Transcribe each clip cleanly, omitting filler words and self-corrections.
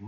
Yeah,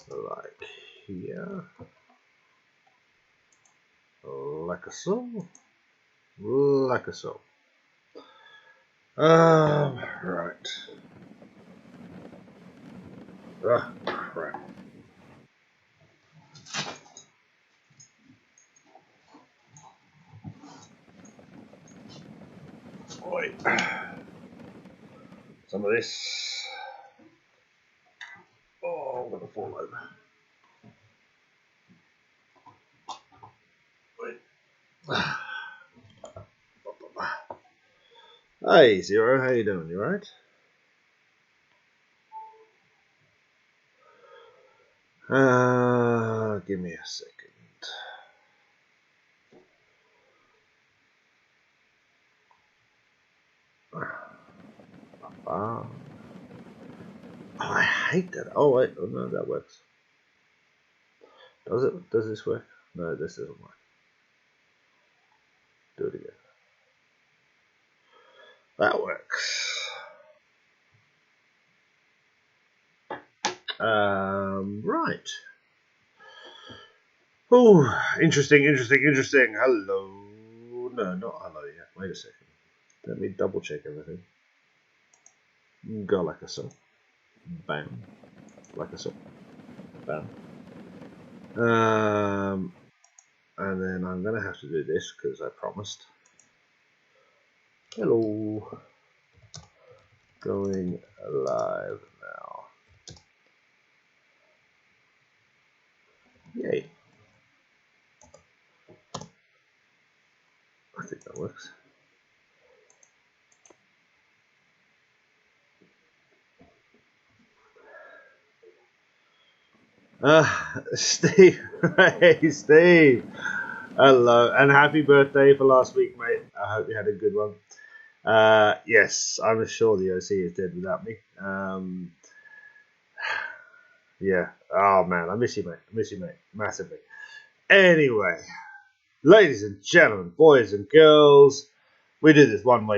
like here, like so, like so. Right. Crap. Wait. Some of this. Oh, I'm gonna fall over. Wait. Hey, Zero, how you doing? You alright? Give me a second. Oh, I hate that. Oh wait, oh no, that works. Does it? Does this work? No, this doesn't work. Do it again. That works. Right. Oh, interesting. Hello. No, not hello yet. Wait a second. Let me double check everything. Go like a so. Bam. Like a so. Bam. And then I'm gonna have to do this because I promised. Hello. Going live now. Yay. I think that works. Steve. Hey, Steve. Hello, and happy birthday for last week, mate. I hope you had a good one. Yes, I'm sure the OC is dead without me. Yeah. Oh, man, I miss you, mate. Massively. Anyway, ladies and gentlemen, boys and girls, we do this one way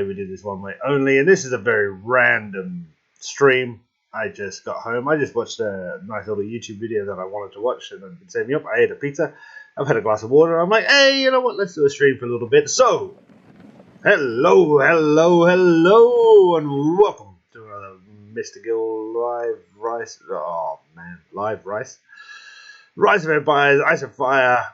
only, and this is a very random stream. I just got home. I just watched a nice little YouTube video that I wanted to watch, and I've been saving up. I ate a pizza. I've had a glass of water. I'm like, hey, you know what? Let's do a stream for a little bit. So, hello, and welcome to another Mr. Gill Live Rice. Oh, man. Live Rice. Rise of Empires, Ice and Fire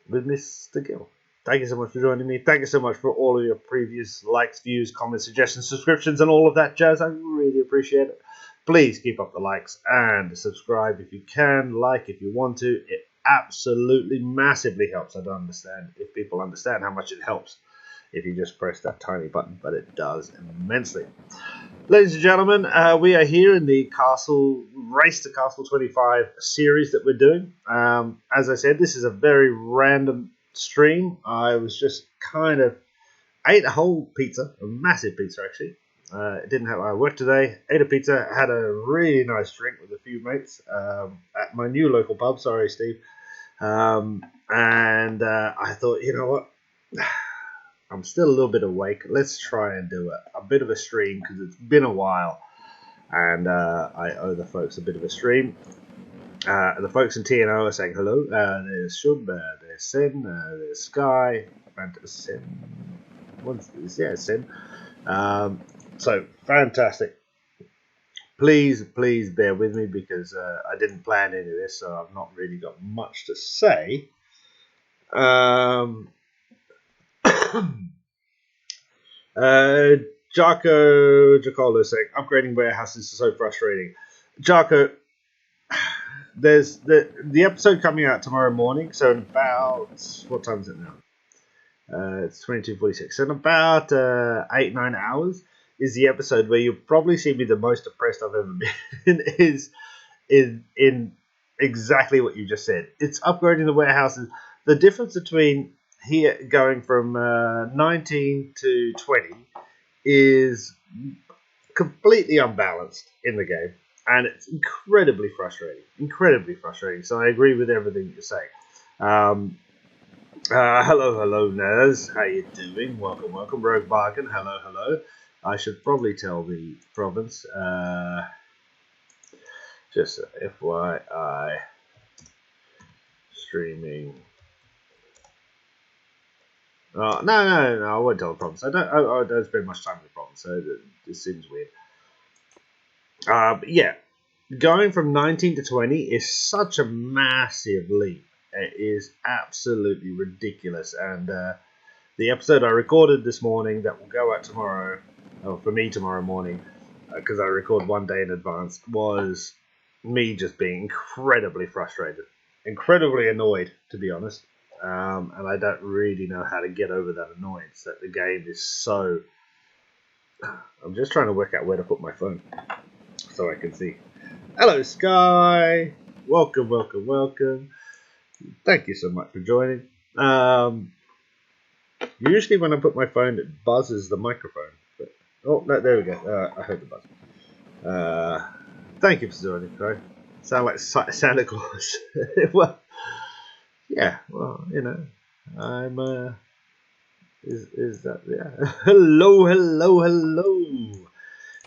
with Mr. Gill. Thank you so much for joining me. Thank you so much for all of your previous likes, views, comments, suggestions, subscriptions, and all of that jazz. I really appreciate it. Please keep up the likes and subscribe if you can. Like if you want to. It absolutely massively helps. I don't understand if people understand how much it helps if you just press that tiny button, but it does immensely. Ladies and gentlemen, we are here in the Race to Castle 25 series that we're doing. As I said, this is a very random stream. I was just kind of ate a whole pizza, a massive pizza actually. It didn't have. I worked today, ate a pizza, had a really nice drink with a few mates at my new local pub. Sorry, Steve. And I thought, you know what? I'm still a little bit awake. Let's try and do a bit of a stream because it's been a while, and I owe the folks a bit of a stream. The folks in TNO are saying hello. There's Shub, there's Sin, there's Sky, Sin. What's this? Yeah, Sin. So fantastic. Please bear with me because I didn't plan any of this, so I've not really got much to say. Jacolo saying upgrading warehouses is so frustrating. Jaco, there's the episode coming out tomorrow morning, so in about, what time is it now? It's 22:46. So in about 8-9 hours, is the episode where you'll probably see me the most depressed I've ever been. is in exactly what you just said. It's upgrading the warehouses. The difference between here going from 19 to 20 is completely unbalanced in the game, and it's incredibly frustrating. Incredibly frustrating. So I agree with everything you're saying. Hello, Naz. How you doing? Welcome. Rogue Bargain. Hello. I should probably tell the province. Just FYI, streaming. Oh, no, I won't tell the province. I don't spend much time with the province, so this seems weird. But yeah, going from 19 to 20 is such a massive leap. It is absolutely ridiculous. And the episode I recorded this morning that will go out tomorrow, or for me tomorrow morning, because I record one day in advance, was me just being incredibly frustrated, incredibly annoyed, to be honest. And I don't really know how to get over that annoyance that the game is so... I'm just trying to work out where to put my phone so I can see. Hello, Sky. Welcome. Thank you so much for joining. Usually when I put my phone, it buzzes the microphone. But, oh, no, there we go. I heard the buzz. Thank you for joining, Sky. Sound like Santa Claus. Well, yeah, well, you know, I'm, is that, yeah. Hello.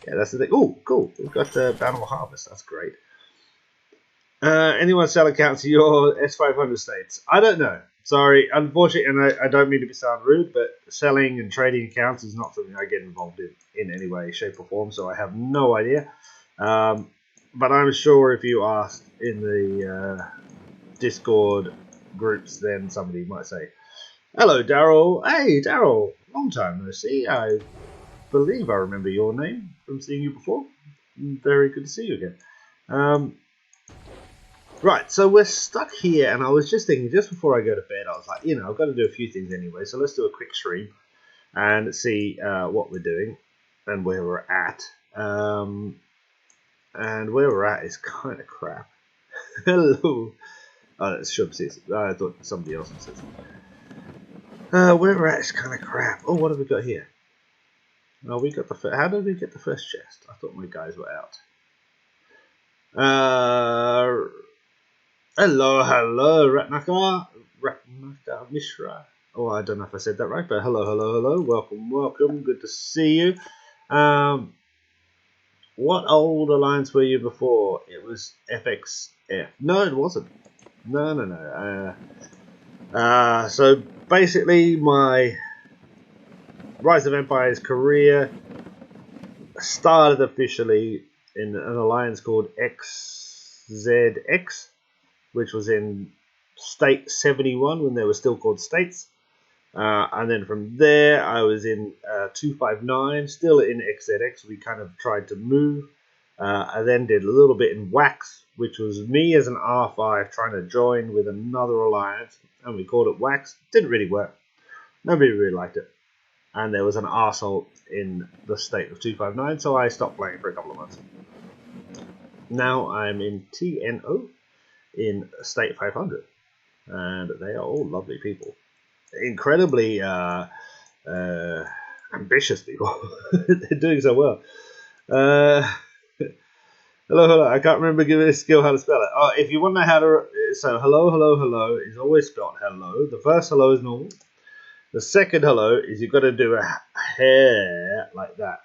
Yeah, that's the thing. Oh, cool. We've got Battle Harvest. That's great. Anyone sell accounts to your S500 states? I don't know. Sorry. Unfortunately, and I don't mean to sound rude, but selling and trading accounts is not something I get involved in any way, shape, or form, so I have no idea. But I'm sure if you asked in the Discord groups, then somebody might say, hello, Daryl. Hey, Daryl. Long time no see. I believe I remember your name from seeing you before. Very good to see you again. Right, so we're stuck here, and I was just thinking, just before I go to bed, I was like, you know, I've got to do a few things anyway, so let's do a quick stream and see what we're doing and where we're at. And where we're at is kind of crap. Hello. Oh, that's Shubsy. I thought somebody else said something. Where we're at is kind of crap. Oh, what have we got here? Oh, we got the first. How did we get the first chest? I thought my guys were out. Hello, Ratnaka Mishra. Oh, I don't know if I said that right, but hello. Welcome. Good to see you. What old alliance were you before? It was FXF. No, it wasn't. No. So basically, my Rise of Empires career started officially in an alliance called XZX, which was in State 71 when they were still called states. And then from there, I was in 259, still in XZX. We kind of tried to move. I then did a little bit in Wax, which was me as an R5 trying to join with another alliance, and we called it Wax. Didn't really work. Nobody really liked it. And there was an arsehole in the state of 259, so I stopped playing for a couple of months. Now I'm in TNO in State 500, and they are all lovely people. Incredibly ambitious people. They're doing so well. Hello. I can't remember giving this skill how to spell it. Oh, if you want to know how to... So, hello is always spelled hello. The first hello is normal. The second hello is you've got to do a hair like that.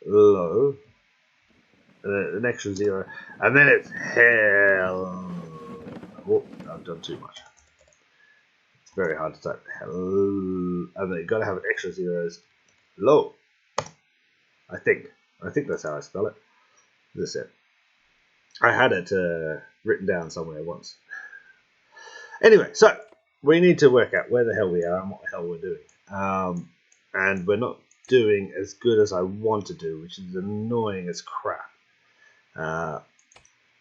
Hello. An extra zero. And then it's hell. Oh, I've done too much. It's very hard to type. Hello. And then you've got to have an extra zeros. Low. I think that's how I spell it. That's it. I had it written down somewhere once. Anyway, so we need to work out where the hell we are and what the hell we're doing. And we're not doing as good as I want to do, which is annoying as crap.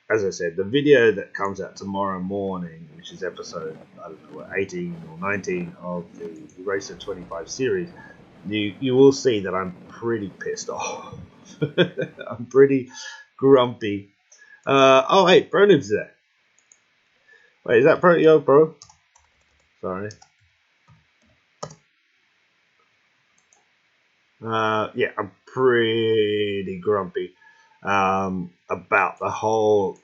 As I said, the video that comes out tomorrow morning, which is episode, I don't know, 18 or 19 of the Racer 25 series, you will see that I'm pretty pissed off. I'm pretty grumpy. Oh wait, Bronib's there. Wait, is that Yo, bro? Sorry. Yeah, I'm pretty grumpy about the whole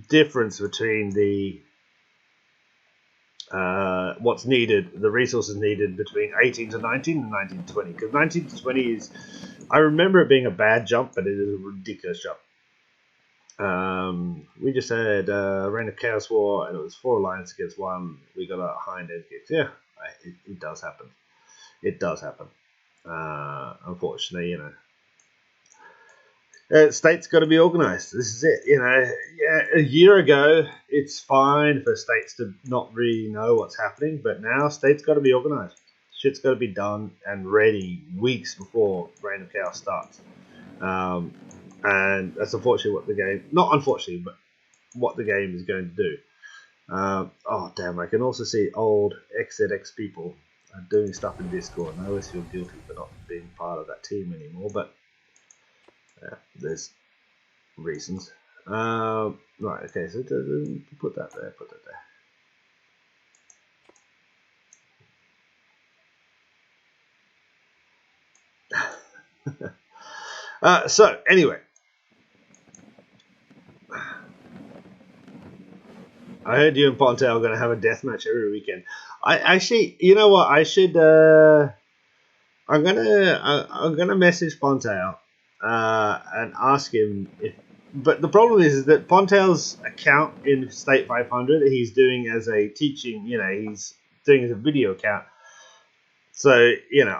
difference between the what's needed, the resources needed between 18 to 19 and 19 to 20. Because 19 to 20 is, I remember it being a bad jump, but it is a ridiculous jump. We just had Reign of Chaos War, and it was 4 alliance against 1. We got a hind edge kick. Yeah, it does happen. It does happen. Unfortunately, states got to be organised. This is it. Yeah, a year ago, it's fine for states to not really know what's happening, but now states got to be organised. Shit's got to be done and ready weeks before Reign of Chaos starts. And that's unfortunately what the game, not unfortunately, but what the game is going to do. Oh, damn, I can also see old XZX people doing stuff in Discord, and I always feel guilty for not being part of that team anymore, but yeah, there's reasons. Right, okay, so put that there, put that there. So, anyway. I heard you and Ponte are going to have a deathmatch every weekend. I actually, you know what? I should. I'm gonna message Ponte and ask him if. But the problem is that Ponte's account in State 500, he's doing as a teaching. He's doing as a video account. So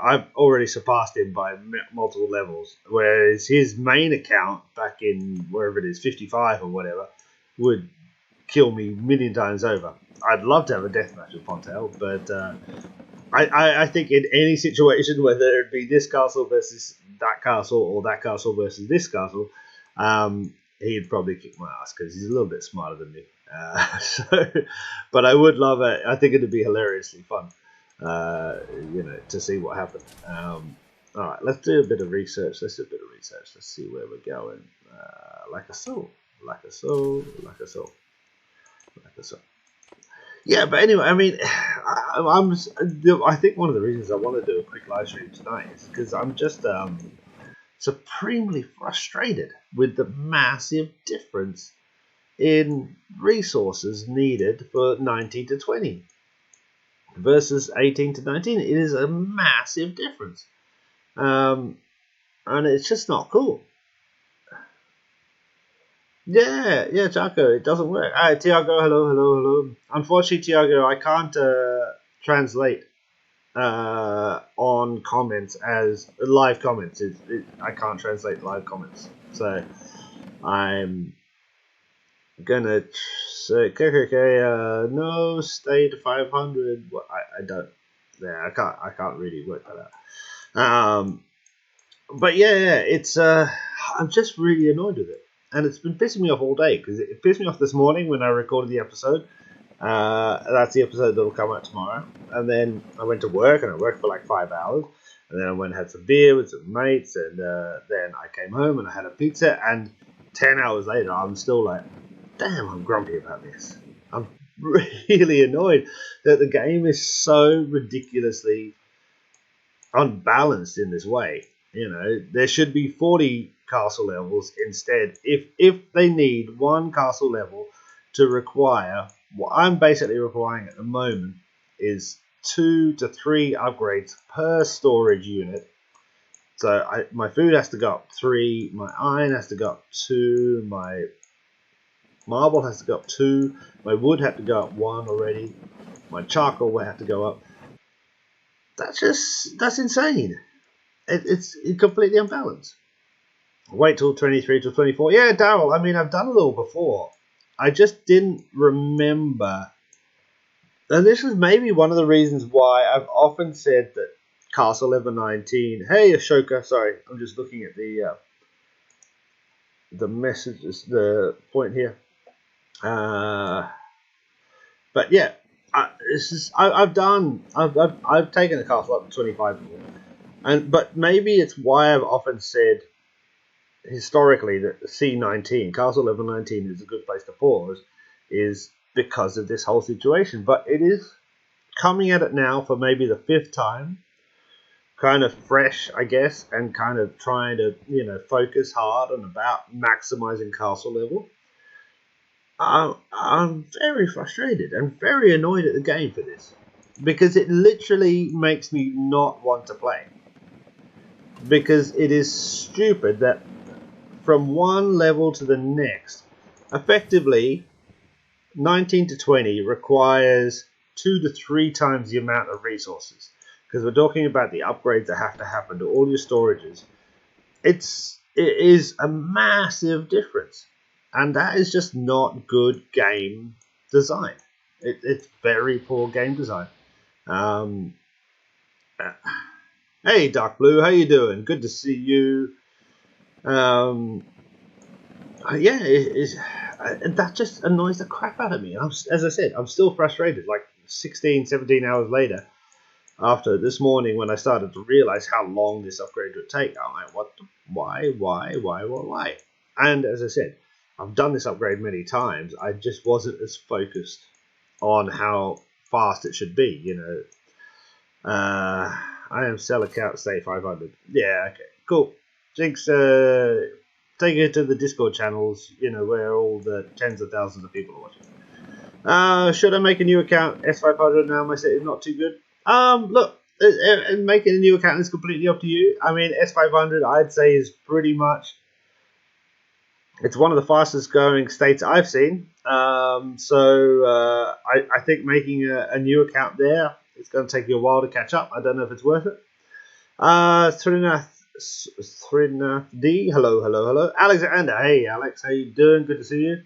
I've already surpassed him by multiple levels. Whereas his main account back in wherever it is, 55 or whatever, would kill me a million times over. I'd love to have a deathmatch with Pontel, but I think in any situation, whether it be this castle versus that castle or that castle versus this castle, he'd probably kick my ass because he's a little bit smarter than me. But I would love it. I think it'd be hilariously fun, to see what happened. All right, let's do a bit of research. Let's see where we're going. Like a soul. Yeah, but anyway, I mean, I think one of the reasons I want to do a quick live stream tonight is because I'm just supremely frustrated with the massive difference in resources needed for 19 to 20 versus 18 to 19. It is a massive difference, and it's just not cool. Yeah, Jaco, it doesn't work. Alright, Tiago, hello. Unfortunately, Tiago, I can't translate on comments as live comments. I can't translate live comments. So I'm gonna say KKK. No state 500. Well, I don't. Yeah, I can't really work that out. But yeah, it's I'm just really annoyed with it. And it's been pissing me off all day because it pissed me off this morning when I recorded the episode. That's the episode that will come out tomorrow. And then I went to work and I worked for like 5 hours. And then I went and had some beer with some mates. And then I came home and I had a pizza. And 10 hours later, I'm still like, damn, I'm grumpy about this. I'm really annoyed that the game is so ridiculously unbalanced in this way. There should be 40 castle levels instead. If they need one castle level to require, what I'm basically requiring at the moment is 2 to 3 upgrades per storage unit. So my food has to go up 3, my iron has to go up 2, my marble has to go up 2, my wood had to go up 1 already, my charcoal will have to go up. That's insane. It's completely unbalanced. Wait till 23 to 24. Yeah, Daryl, I mean, I've done a little before. I just didn't remember. And this is maybe one of the reasons why I've often said that Castle Level 19... Hey, Ashoka, sorry. I'm just looking at the messages, the point here. But yeah, I've taken the castle up to 25 before. But maybe it's why I've often said historically that the C19, Castle Level 19, is a good place to pause, is because of this whole situation. But it is coming at it now for maybe the 5th time, kind of fresh, I guess, and kind of trying to, focus hard on about maximizing castle level. I'm very frustrated and very annoyed at the game for this, because it literally makes me not want to play. Because it is stupid that from one level to the next, effectively 19 to 20 requires 2 to 3 times the amount of resources, because we're talking about the upgrades that have to happen to all your storages. It is a massive difference, and that is just not good game design. It's very poor game design. Hey Dark Blue, how you doing? Good to see you. And that just annoys the crap out of me. As I said, I'm still frustrated, like 16, 17 hours later, after this morning when I started to realize how long this upgrade would take. I'm like, why? And as I said, I've done this upgrade many times. I just wasn't as focused on how fast it should be, I am sell account say 500. Yeah, okay, cool. Jinx, take it to the Discord channels, where all the tens of thousands of people are watching. Should I make a new account? S500 now, my set is not too good. Look, making a new account is completely up to you. I mean, S500, I'd say, is pretty much, it's one of the fastest growing states I've seen. I think making a new account there, it's going to take you a while to catch up. I don't know if it's worth it. Srinath D, hello. Alexander, hey Alex, how you doing? Good to see you.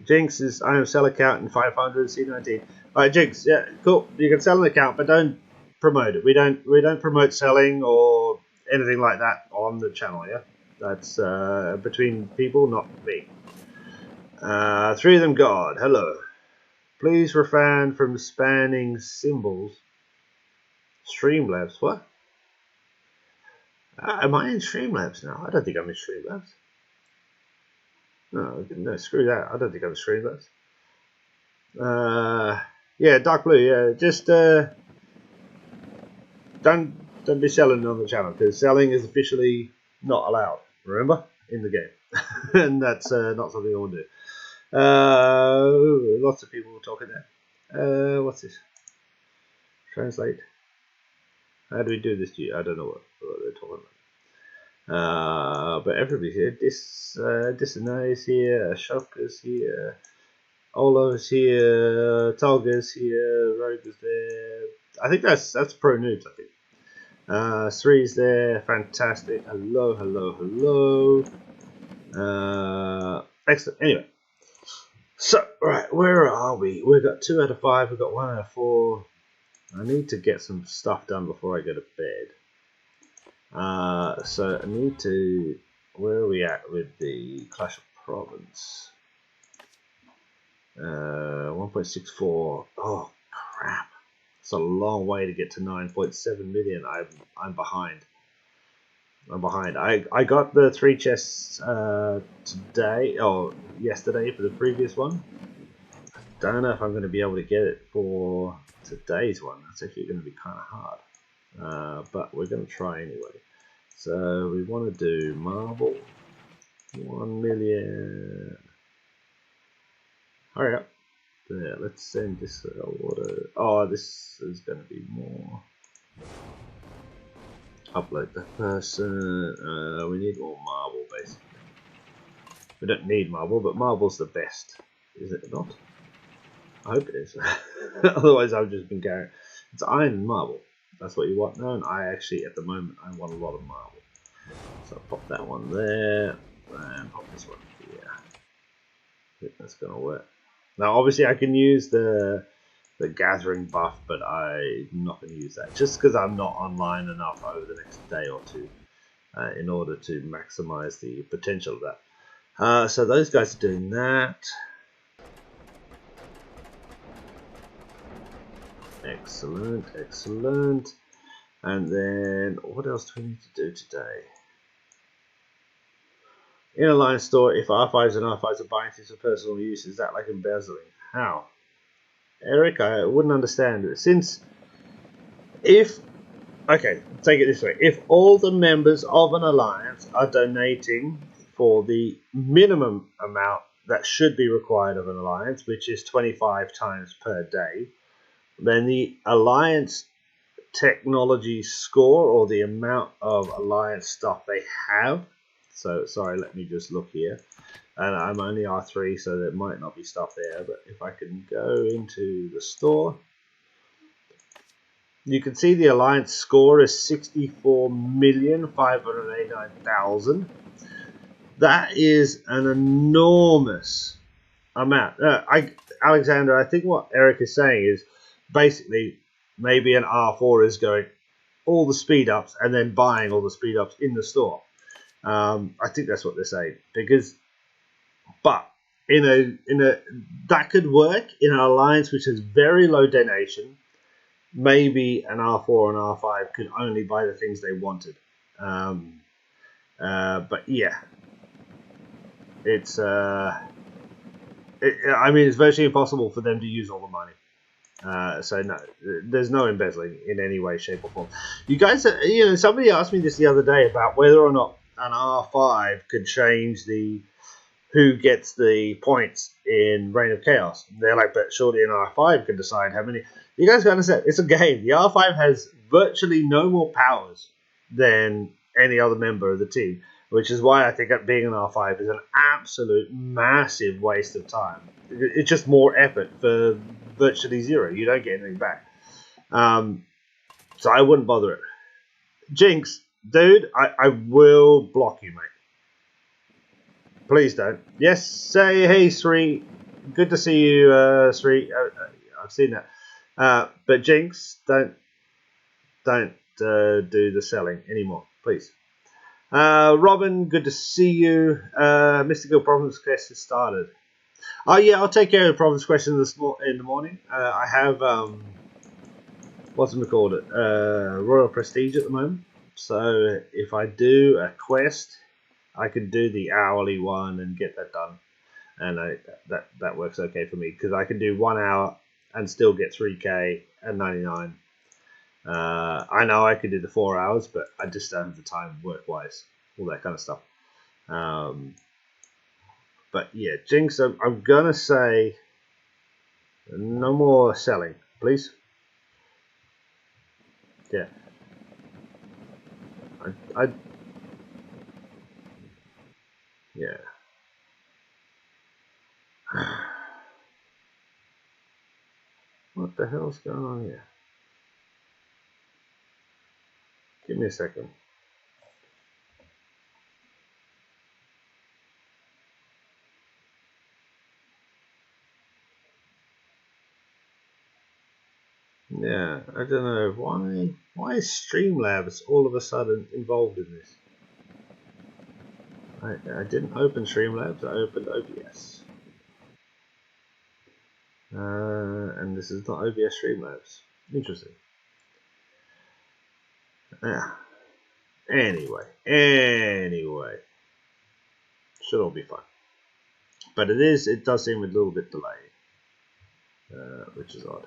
Jinx is, I am sell account in 500 C19. Alright, Jinx, yeah, cool. You can sell an account, but don't promote it. We don't promote selling or anything like that on the channel, yeah? That's between people, not me. 3 of them God, hello. Please refrain from spanning symbols. Streamlabs, what? Am I in Streamlabs now? I don't think I'm in Streamlabs. No, screw that. I don't think I'm in Streamlabs. Yeah, Dark Blue, yeah, just don't be selling on the channel, because selling is officially not allowed, remember, in the game. And that's not something I want to do. Lots of people talking there. What's this? Translate. How do we do this to you? I don't know what they're talking about. But everybody's here. Disana is here. Ashoka's here. Ola's here. Tolga's here. Rogue is there. I think that's pro noobs, I think. Sri's there. Fantastic. Hello. Excellent. Anyway. So, right, where are we? We've got 2 out of 5. We've got 1 out of 4. I need to get some stuff done before I go to bed. So I need to... Where are we at with the Clash of Province? 1.64. Oh, crap. It's a long way to get to 9.7 million. I'm behind. I got the 3 chests today, or yesterday for the previous one. Don't know if I'm going to be able to get it for today's one. That's actually going to be kind of hard. But we're going to try anyway. So we want to do marble. 1 million. Hurry up. There, let's send this order. Oh, this is going to be more. Upload the person. We need more marble, basically. We don't need marble, but marble's the best. Is it not? I hope it is. Otherwise, I've just been going. It's iron and marble. That's what you want. No, and I actually, at the moment, I want a lot of marble. So I'll pop that one there, and pop this one here. I think that's going to work. Now, obviously, I can use the gathering buff, but I'm not going to use that. Just because I'm not online enough over the next day or two in order to maximize the potential of that. So those guys are doing that. Excellent, excellent. And then, what else do we need to do today? In a line store, if R5s and R5s are buying things for personal use, is that like embezzling? How? Eric, I wouldn't understand it. Since, okay, take it this way. If all the members of an alliance are donating for the minimum amount that should be required of an alliance, which is 25 times per day, then the alliance technology score, or the amount of alliance stuff they have. So sorry, let me just look here, and I'm only R3, so there might not be stuff there, but if I can go into the store, you can see the alliance score is 64,589,000. That is an enormous amount. Alexander, I think what Eric is saying is basically maybe an R4 is going all the speed ups and then buying all the speed ups in the store. I think that's what they're saying, but that could work in an alliance which has very low donation. Maybe an R4 and R5 could only buy the things they wanted. But yeah, it's I mean, it's virtually impossible for them to use all the money. So no, there's no embezzling in any way, shape, or form. You guys, somebody asked me this the other day about whether or not an R5 could change who gets the points in Reign of Chaos. They're like, but surely an R5 can decide how many. You guys got to understand, it's a game. The R5 has virtually no more powers than any other member of the team, which is why I think that being an R5 is an absolute massive waste of time. It's just more effort for virtually zero. You don't get anything back. So I wouldn't bother it. Jinx, dude, I will block you, mate. Please don't. Yes, say hey, Sri. Good to see you, Sri. I've seen that. But Jinx, don't do the selling anymore, please. Robin, good to see you. Mystical Province Quest has started. Oh yeah, I'll take care of the Province Quest in the morning. I have what's it called? Royal Prestige at the moment. So if I do a quest, I can do the hourly one and get that done, and that works okay for me because I can do 1 hour and still get 3k and 99. I know I could do the 4 hours, but I just don't have the time work-wise, all that kind of stuff. But yeah, Jinx, I'm gonna say no more selling, please. Yeah. Yeah. What the hell's going on here? Give me a second. Yeah, I don't know why is Streamlabs all of a sudden involved in this? I didn't open Streamlabs, I opened OBS. And this is not OBS Streamlabs. Interesting. Yeah. Anyway. Should all be fine. But it does seem a little bit delayed. Which is odd.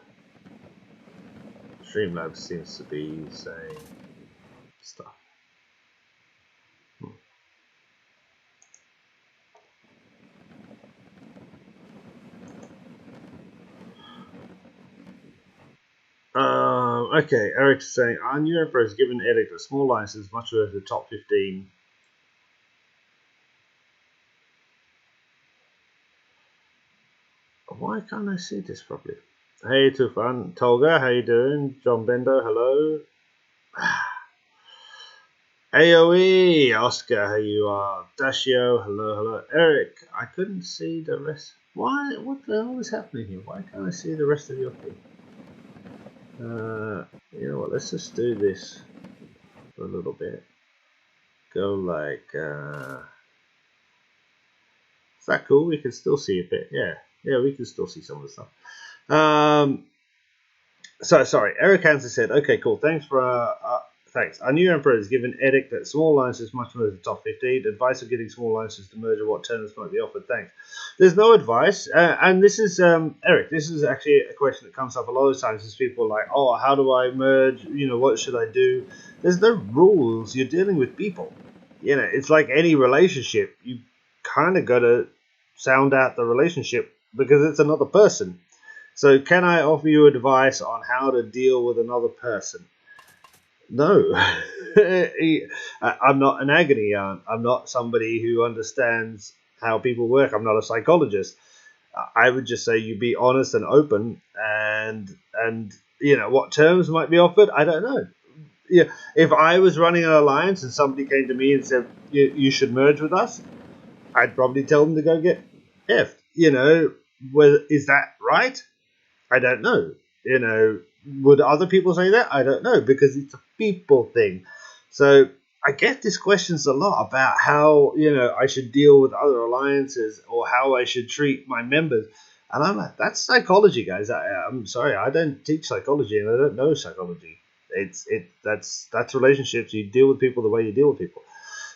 Streamlabs seems to be saying stuff. Okay, Eric's saying, our new emperor has given edict a small license, much worth the top 15. Why can't I see this properly? Hey, Tufan. Tolga, how you doing? John Bendo, hello. AOE, Oscar, how you are? Dashio, hello. Eric, I couldn't see the rest. Why? What the hell is happening here? Why can't I see the rest of your thing? You know what? Let's just do this for a little bit. Go like. Is that cool? We can still see a bit. Yeah, we can still see some of the stuff. So sorry, Eric Hansen said, "Okay, cool. Thanks for thanks. Our new emperor has given edict that small alliances must merge the top 15. Advice of getting small alliances to merge, or what terms might be offered. Thanks." There's no advice, and this is Eric. This is actually a question that comes up a lot of times. Is people are like, "Oh, how do I merge? You know, what should I do?" There's no rules. You're dealing with people. You know, it's like any relationship. You kind of got to sound out the relationship because it's another person. So, can I offer you advice on how to deal with another person? No. I'm not an agony aunt. I'm not somebody who understands how people work. I'm not a psychologist. I would just say you be honest and open, and you know what terms might be offered. I don't know. Yeah, if I was running an alliance and somebody came to me and said you should merge with us, I'd probably tell them to go get effed. You know, is that right? I don't know. You know, would other people say that? I don't know, because it's a people thing. So I get these questions a lot about how, you know, I should deal with other alliances or how I should treat my members. And I'm like, that's psychology, guys. I'm sorry, I don't teach psychology and I don't know psychology. That's relationships. You deal with people the way you deal with people.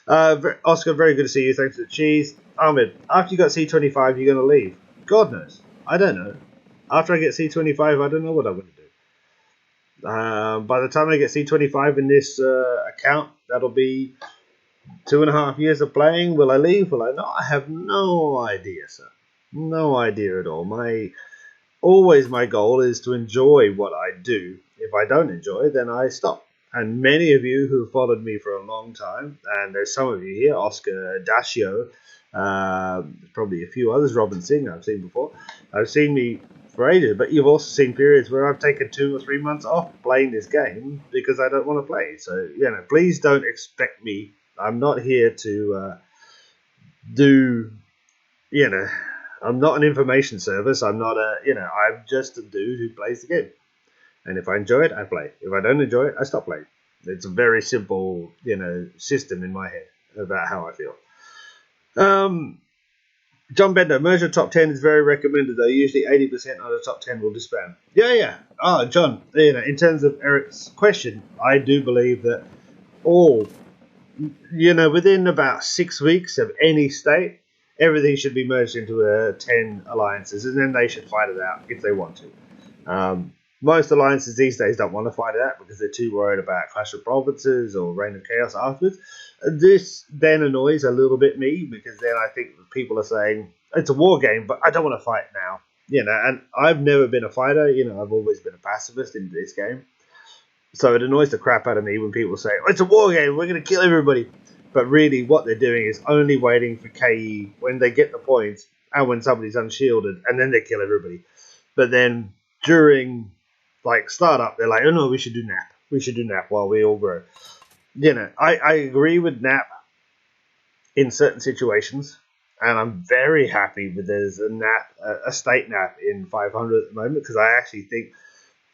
Oscar, very good to see you. Thanks for the cheese. Ahmed, after you got C25, you're going to leave. God knows. I don't know. After I get C25, I don't know what I'm going to do. By the time I get C25 in this account, that'll be 2.5 years of playing. Will I leave? Will I not? I have no idea, sir. No idea at all. Always my goal is to enjoy what I do. If I don't enjoy, then I stop. And many of you who have followed me for a long time, and there's some of you here, Oscar Dacio, probably a few others, Robin Singh I've seen before. I've seen me for ages, but you've also seen periods where I've taken 2 or 3 months off playing this game because I don't want to play. So, you know, please don't expect me. I'm not here to do, you know, I'm not an information service. I'm not I'm just a dude who plays the game. And if I enjoy it, I play. If I don't enjoy it, I stop playing. It's a very simple, you know, system in my head about how I feel. John Bender, merger top 10 is very recommended, though. Usually 80% of the top 10 will disband. Yeah. Oh, John, you know, in terms of Eric's question, I do believe that within about 6 weeks of any state, everything should be merged into 10 alliances, and then they should fight it out if they want to. Most alliances these days don't want to fight it out because they're too worried about Clash of Provinces or Reign of Chaos afterwards. This then annoys a little bit me because then I think people are saying it's a war game, but I don't want to fight now. You know, and I've never been a fighter. You know, I've always been a pacifist in this game. So it annoys the crap out of me when people say, oh, it's a war game, we're going to kill everybody. But really what they're doing is only waiting for KE when they get the points and when somebody's unshielded, and then they kill everybody. But then during startup, they're like, oh no, we should do nap. We should do nap while we all grow. You know, I agree with nap in certain situations, and I'm very happy that there's a state nap in 500 at the moment, because I actually think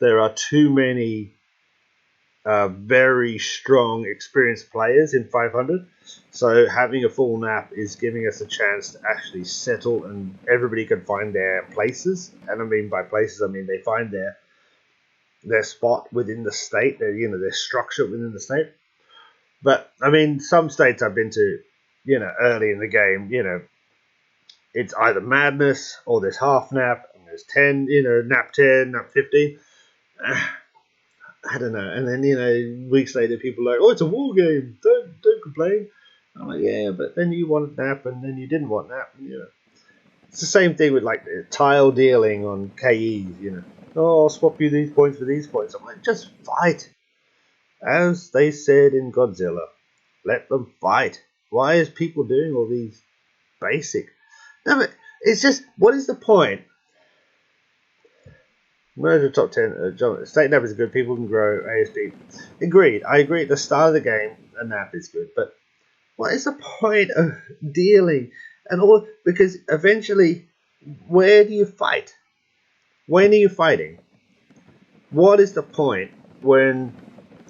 there are too many very strong, experienced players in 500. So having a full nap is giving us a chance to actually settle, and everybody can find their places. And I mean by places, I mean they find their spot within the state, their structure within the state. But I mean, some states I've been to, early in the game, it's either madness or there's half nap, and there's 10, nap 10, nap 15. I don't know. And then, weeks later, people are like, oh, it's a war game. Don't complain. I'm like, yeah, but then you wanted nap, and then you didn't want nap. And, it's the same thing with tile dealing on KEs, Oh, I'll swap you these points for these points. I'm like, just fight. As they said in Godzilla, let them fight. Why is people doing all these basic? No, but it's just, what is the point? Merger top 10. State nap is good. People can grow ASP. Agreed. I agree. At the start of the game, a nap is good. But what is the point of dealing and all? Because eventually, where do you fight? When are you fighting? What is the point when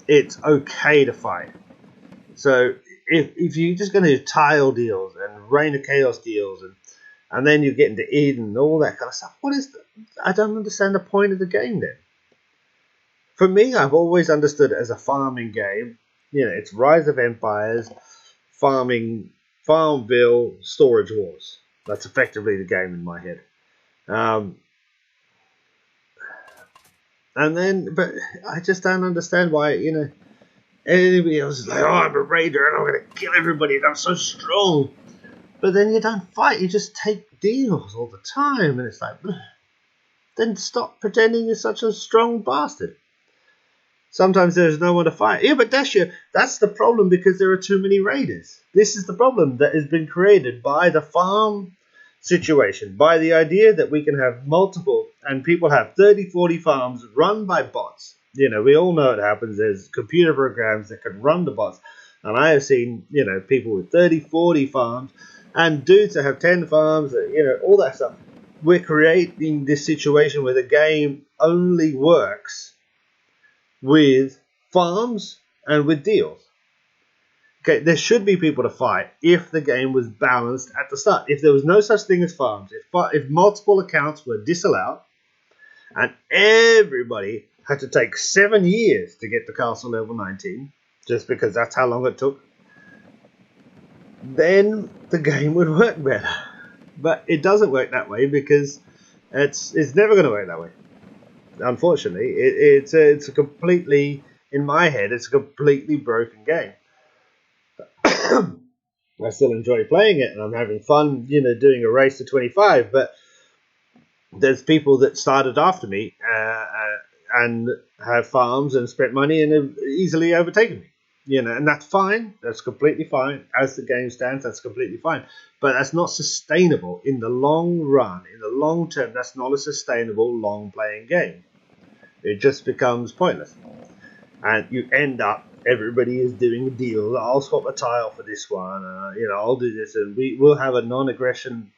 it's okay to fight? So if you're just going to do tile deals and Reign of Chaos deals and then you get into Eden and all that kind of stuff, I don't understand the point of the game then. For me, I've always understood it as a farming game. You know, it's Rise of Empires, farming, Farmville, Storage Wars. That's effectively the game in my head. And then, but I just don't understand why, you know, anybody else is like, oh, I'm a raider and I'm going to kill everybody and I'm so strong. But then you don't fight, you just take deals all the time. And it's like, then stop pretending you're such a strong bastard. Sometimes there's no one to fight. Yeah, but that's the problem, because there are too many raiders. This is the problem that has been created by the farm situation, by the idea that we can have multiple, and people have 30, 40 farms run by bots. You know, we all know it happens. There's computer programs that can run the bots. And I have seen, you know, people with 30, 40 farms and dudes that have 10 farms, you know, all that stuff. We're creating this situation where the game only works with farms and with deals. Okay, there should be people to fight if the game was balanced at the start. If there was no such thing as farms, if multiple accounts were disallowed, and everybody had to take 7 years to get to castle level 19, just because that's how long it took, then the game would work better. But it doesn't work that way, because it's never going to work that way. Unfortunately, it's a completely, in my head, it's a completely broken game. I still enjoy playing it, and I'm having fun, you know, doing a race to 25. But there's people that started after me and have farms and spent money and have easily overtaken me. You know, and that's fine. That's completely fine. As the game stands, that's completely fine. But that's not sustainable in the long run. In the long term, that's not a sustainable, long-playing game. It just becomes pointless. And you end up, everybody is doing a deal. I'll swap a tile for this one. You know, I'll do this. And we'll have a non-aggression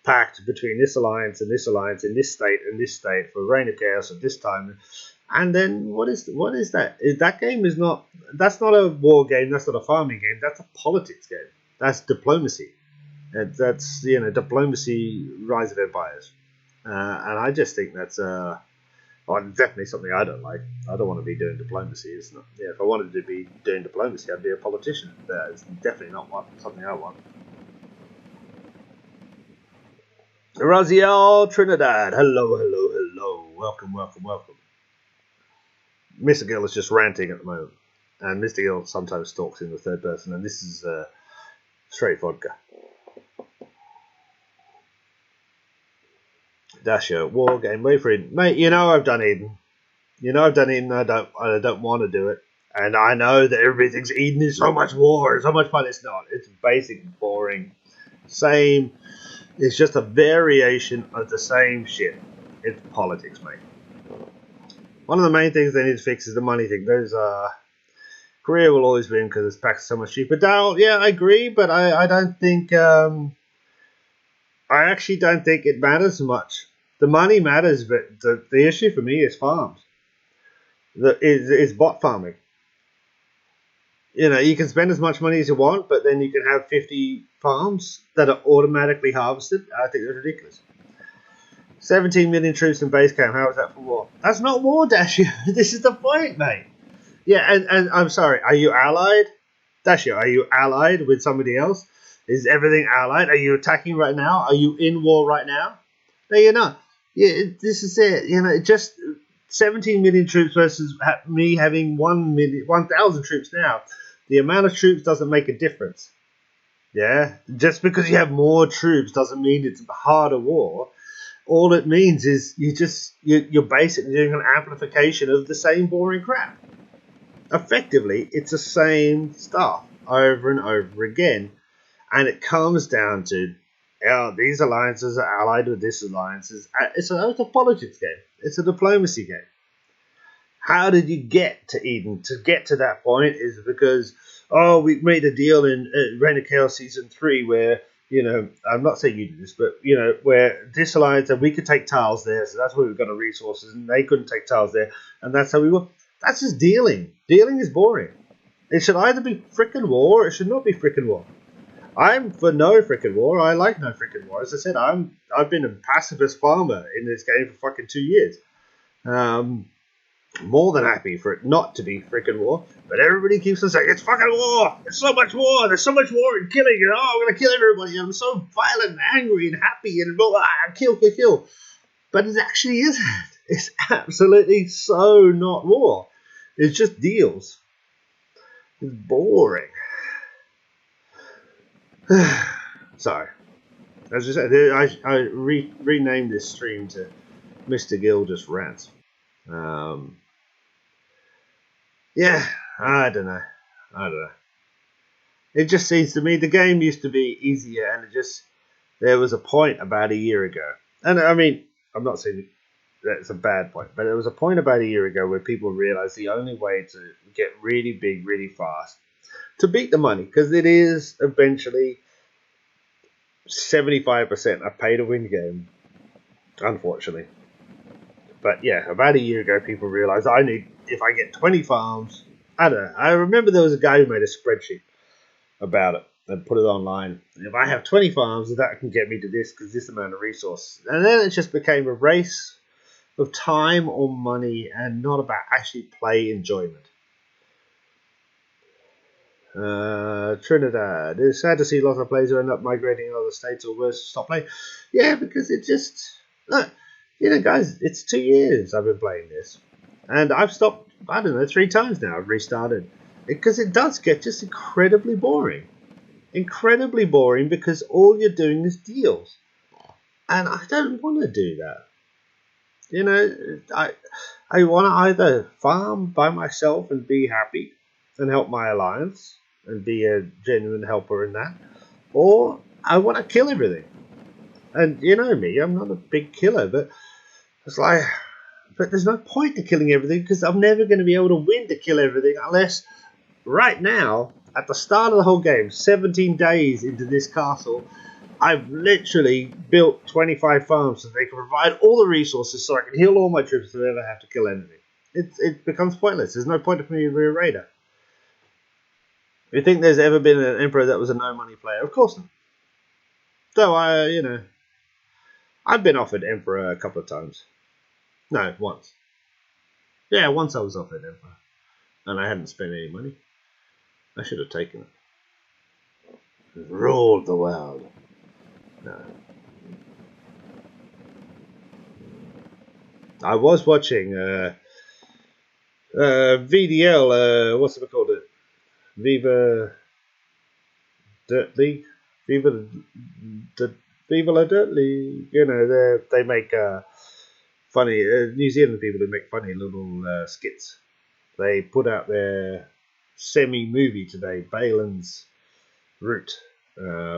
pact between this alliance and this alliance in this state and this state for Reign of Chaos at this time. And then what is that? That game is not. That's not a war game. That's not a farming game. That's a politics game. That's diplomacy. That's, you know, diplomacy, Rise of Empires. And I just think that's definitely something I don't like. I don't want to be doing diplomacy. It's not. Yeah, if I wanted to be doing diplomacy, I'd be a politician. It's definitely not something I want. Raziel Trinidad. Hello, hello, hello. Welcome, welcome, welcome. Mr. Gill is just ranting at the moment, and Mr. Gill sometimes talks in the third person, and this is straight vodka. Dasher, war game, wait for it, mate. You know I've done Eden. You know I've done Eden. I don't want to do it, and I know that everybody thinks Eden is so much war, so much fun. It's not. It's basic, boring, same. It's just a variation of the same shit. It's politics, mate. One of the main things they need to fix is the money thing. There's Korea will always win because its packs are so much cheaper. Daryl, yeah, I agree, but I don't think I actually don't think it matters much. The money matters, but the issue for me is farms. Is bot farming. You know, you can spend as much money as you want, but then you can have 50 farms that are automatically harvested. I think that's ridiculous. 17 million troops in base camp. How is that for war? That's not war, Dasher. This is the point, mate. Yeah, and I'm sorry. Are you allied? Dasher, are you allied with somebody else? Is everything allied? Are you attacking right now? Are you in war right now? No, you're not. Yeah, this is it. You know, just 17 million troops versus me having 1,000 troops now. The amount of troops doesn't make a difference. Yeah? Just because you have more troops doesn't mean it's a harder war. All it means is you're basically doing an amplification of the same boring crap. Effectively, it's the same stuff over and over again. And it comes down to, these alliances are allied with this alliances. It's a politics game. It's a diplomacy game. How did you get to Eden? To get to that point is because, we made a deal in Reign of Chaos Season 3 where, you know, I'm not saying you did this, but, you know, where this alliance, and we could take tiles there, so that's where we've got our resources, and they couldn't take tiles there, and that's how we were. That's just dealing. Dealing is boring. It should either be frickin' war, or it should not be frickin' war. I'm for no frickin' war. I like no frickin' war. As I said, I've been a pacifist farmer in this game for fucking 2 years. More than happy for it not to be freaking war, but everybody keeps on saying it's fucking war. It's so much war. There's so much war and killing, and oh, I'm gonna kill everybody. I'm so violent and angry and happy and blah, blah, kill, kill, kill. But it actually isn't. It's absolutely so not war. It's just deals. It's boring. Sorry. As I said, I renamed this stream to Mr. Gill Just Rants. Yeah, I don't know. It just seems to me the game used to be easier, and there was a point about a year ago. And I mean, I'm not saying that's a bad point, but there was a point about a year ago where people realized the only way to get really big, really fast, to beat the money, because it is eventually 75% a pay-to-win game, unfortunately. But yeah, about a year ago, people realized if I get 20 farms, I don't know. I remember there was a guy who made a spreadsheet about it and put it online. If I have 20 farms, that can get me to this because this amount of resources. And then it just became a race of time or money and not about actually play enjoyment. Trinidad. It's sad to see lots of players who end up migrating to other states or worse, stop playing. Yeah, because it just... Look, you know, guys, it's 2 years I've been playing this. And I've stopped, I don't know, 3 times now. I've restarted. Because it does get just incredibly boring. Incredibly boring because all you're doing is deals. And I don't want to do that. You know, I want to either farm by myself and be happy and help my alliance and be a genuine helper in that, or I want to kill everything. And you know me, I'm not a big killer, but it's like, but there's no point to killing everything because I'm never going to be able to win to kill everything unless right now, at the start of the whole game, 17 days into this castle, I've literally built 25 farms so they can provide all the resources so I can heal all my troops and never have to kill anything. It becomes pointless. There's no point for me to be a raider. You think there's ever been an emperor that was a no-money player? Of course not. Though I've been offered emperor a couple of times. No, once. Yeah, once I was offered emperor, and I hadn't spent any money. I should have taken it. Ruled the world. No. I was watching VDL. What's it called? Viva Dirt League. Viva La Dirt League. You know, they make funny New Zealand people who make funny little skits. They put out their semi-movie today, Balin's Route,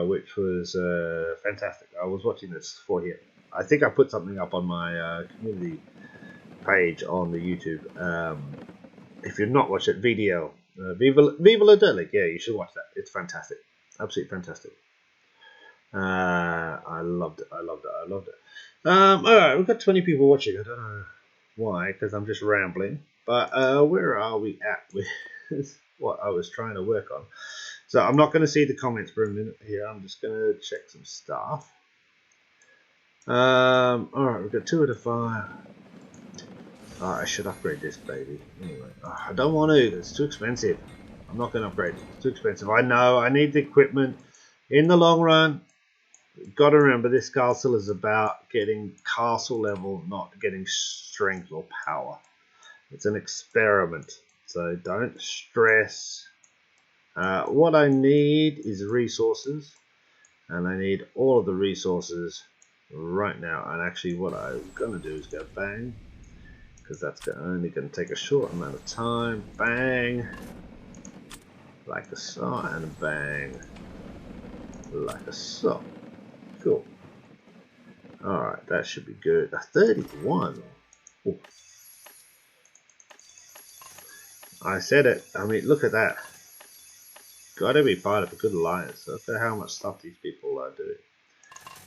which was fantastic. I was watching this for here. I think I put something up on my community page on the YouTube. If you've not watched it, VDL, Viva La Dirt League. Yeah, you should watch that. It's fantastic. Absolutely fantastic. I loved it. Alright, we've got 20 people watching. I don't know why, because I'm just rambling. But where are we at with what I was trying to work on? So I'm not going to see the comments for a minute here. I'm just going to check some stuff. Alright, we've got 2 out of 5. Oh, I should upgrade this baby. Anyway, I don't want to. It's too expensive. I'm not going to upgrade it. It's too expensive. I know. I need the equipment. In the long run, you've got to remember this castle is about getting castle level, not getting strength or power. It's an experiment. So don't stress. What I need is resources. And I need all of the resources right now. And actually what I'm going to do is go bang. Because that's only going to take a short amount of time. Bang. Like a so, and bang. Like a so. Cool. Alright, that should be good. That's 31. Ooh. I said it. I mean, look at that. Gotta be part of a good alliance. Look at how much stuff these people are doing.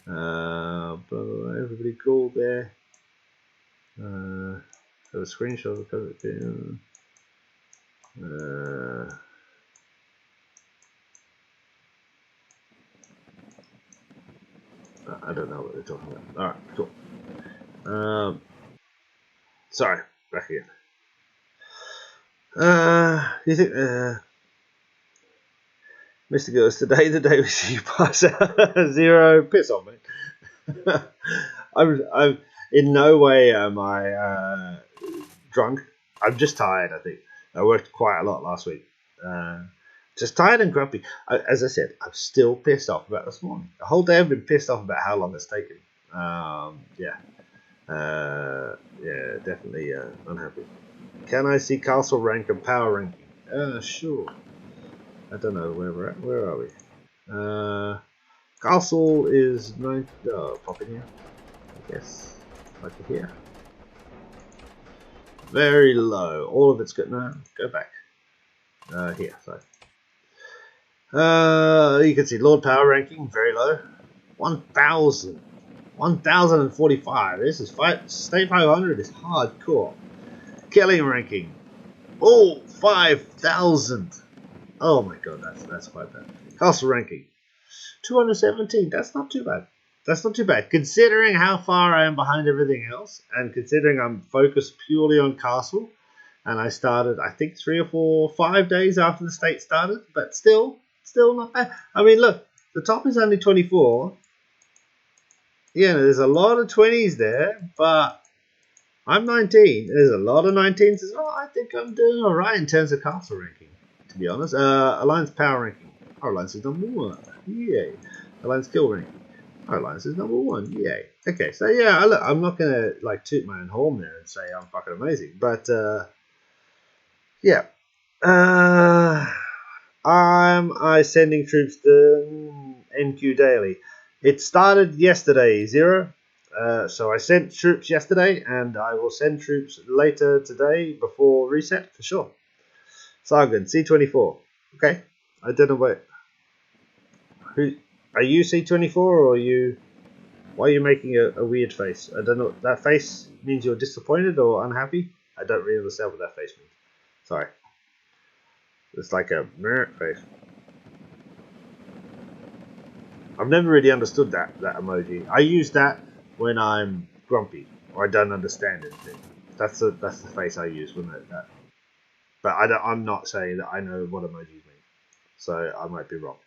Blah, blah, blah. Everybody cool there. Have a screenshot of it. I don't know what they're talking about. Alright, cool. Sorry, back again. You think Mr. Girls, today the day we see you pass out 0, piss off, mate. I'm in no way am I drunk. I'm just tired, I think. I worked quite a lot last week. Just tired and grumpy. As I said, I'm still pissed off about this morning. The whole day I've been pissed off about how long it's taken. Yeah, definitely unhappy. Can I see castle rank and power ranking? Sure. I don't know where we're at. Where are we? Castle is 9. Pop in here. I guess. Like here. Very low. All of it's good. No, go back. Here, sorry. You can see Lord Power ranking, very low. 1,000. 1,045. This is State 500 is hardcore. Killing ranking. Oh, 5,000. Oh my god, that's quite bad. Castle ranking. 217. That's not too bad. That's not too bad. Considering how far I am behind everything else, and considering I'm focused purely on Castle, and I started, I think, 3 or 4, 5 days after the state started, but still not bad. I mean, look, the top is only 24. Yeah, there's a lot of 20s there, but I'm 19. There's a lot of 19s as well. I think I'm doing all right in terms of Castle ranking, to be honest. Alliance Power ranking. Our Alliance is number 1. Yay. Alliance Kill ranking. Our Alliance is number 1. Yay. Okay, so yeah, look, I'm not going to like toot my own horn there and say I'm fucking amazing, but yeah. I sending troops to NQ daily. It started yesterday, 0. So I sent troops yesterday, and I will send troops later today before reset for sure. Sargon, C24. Okay, I don't know what. Who are you? C24 or are you? Why are you making a weird face? I don't know. That face means you're disappointed or unhappy. I don't really understand what that face means. Sorry. It's like a merit face. I've never really understood that emoji. I use that when I'm grumpy or I don't understand anything. That's the face I use when that. But I'm not saying that I know what emojis mean, so I might be wrong.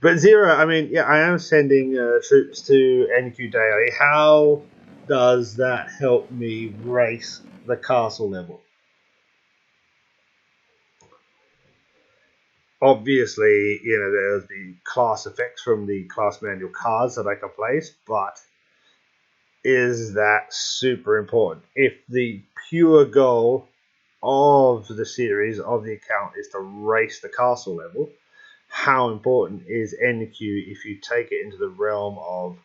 But 0, I mean, yeah, I am sending troops to NQ daily. How does that help me race the castle level? Obviously, there's the class effects from the class manual cards that I can place, but is that super important? If the pure goal of the series, of the account, is to race the castle level, how important is NQ if you take it into the realm of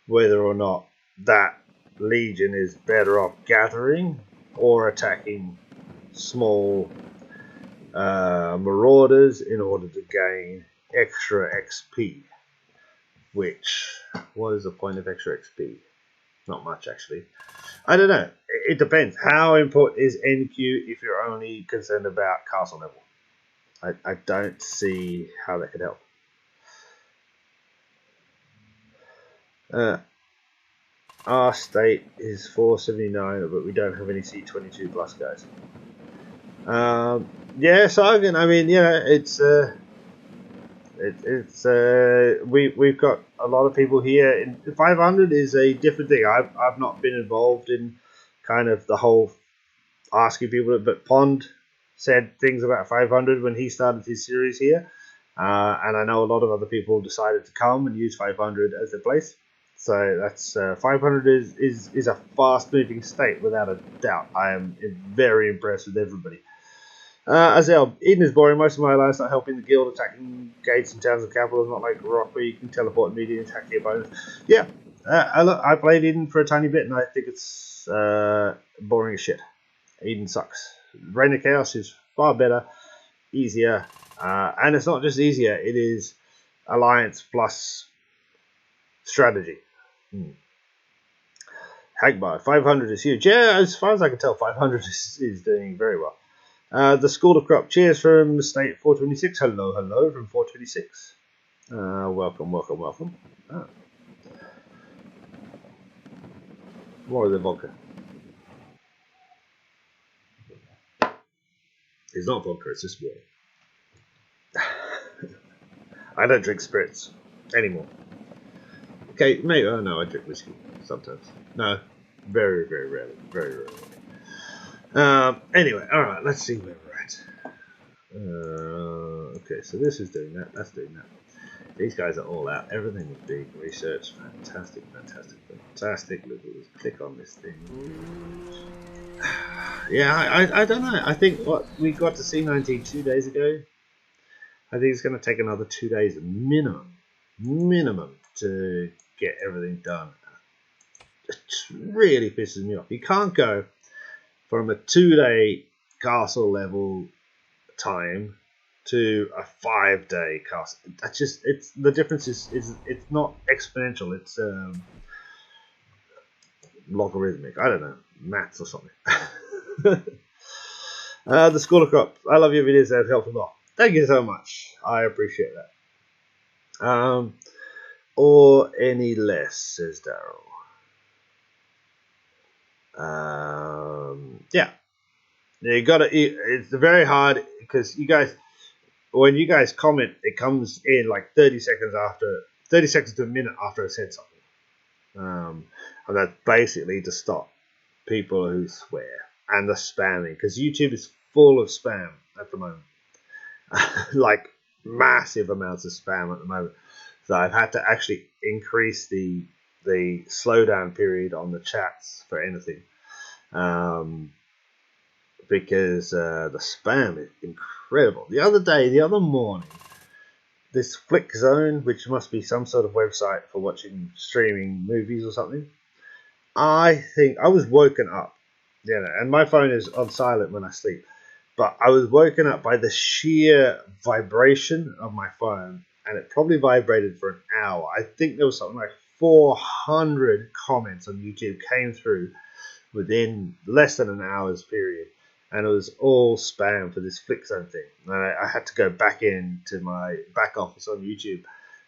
whether or not that legion is better off gathering or attacking small marauders in order to gain extra XP? Which, what is the point of extra XP? Not much, actually. I don't know. It depends. How important is NQ if you're only concerned about castle level? I don't see how that could help. Our state is 479, but we don't have any C22 plus guys. Yeah, Sargon. I mean, we've got a lot of people here. In 500 is a different thing. I've not been involved in kind of the whole asking people, but Pond said things about 500 when he started his series here, and I know a lot of other people decided to come and use 500 as their place. So that's 500 is a fast moving state without a doubt. I am very impressed with everybody. Azel, Eden is boring. Most of my alliance not helping the guild attacking gates and towns and capitals, not like Rock where you can teleport immediately and attack your opponents. Yeah, I played Eden for a tiny bit and I think it's boring as shit. Eden sucks. Reign of Chaos is far better, easier, and it's not just easier, it is alliance plus strategy. Hagbar, 500 is huge. Yeah, as far as I can tell, 500 is doing very well. The School of Crop. Cheers from State 426. Hello from 426. Welcome. More of the vodka. It's not vodka, it's just water. I don't drink spirits anymore. Okay, maybe, oh no, I drink whiskey sometimes. No, very, very rarely. Very rarely. Anyway, alright, let's see where we're at. Okay, so this is doing that, that's doing that. These guys are all out. Everything is being researched. Fantastic, fantastic, fantastic. Let's click on this thing. Yeah, I don't know. I think what we got to C19 2 days ago, I think it's going to take another 2 days minimum to get everything done. It just really pisses me off. You can't go from a 2-day castle level time to a 5-day castle. That's just, it's the difference is it's not exponential. It's logarithmic. I don't know, maths or something. The School of Crops. I love your videos. They've helped a lot. Thank you so much. I appreciate that. Or any less, says Daryl. Yeah. You gotta. It's very hard because you guys, when you guys comment, it comes in like 30 seconds to a minute after I said something. And that's basically to stop people who swear and the spamming, because YouTube is full of spam at the moment. Like massive amounts of spam at the moment. So I've had to actually increase the slowdown period on the chats for anything. Because the spam is incredible. The other morning, this Flick Zone, which must be some sort of website for watching streaming movies or something, I think I was woken up, and my phone is on silent when I sleep, but I was woken up by the sheer vibration of my phone, and it probably vibrated for an hour. I think there was something like 400 comments on YouTube came through within less than an hour's period. And it was all spam for this Flick Zone thing. And I had to go back into my back office on YouTube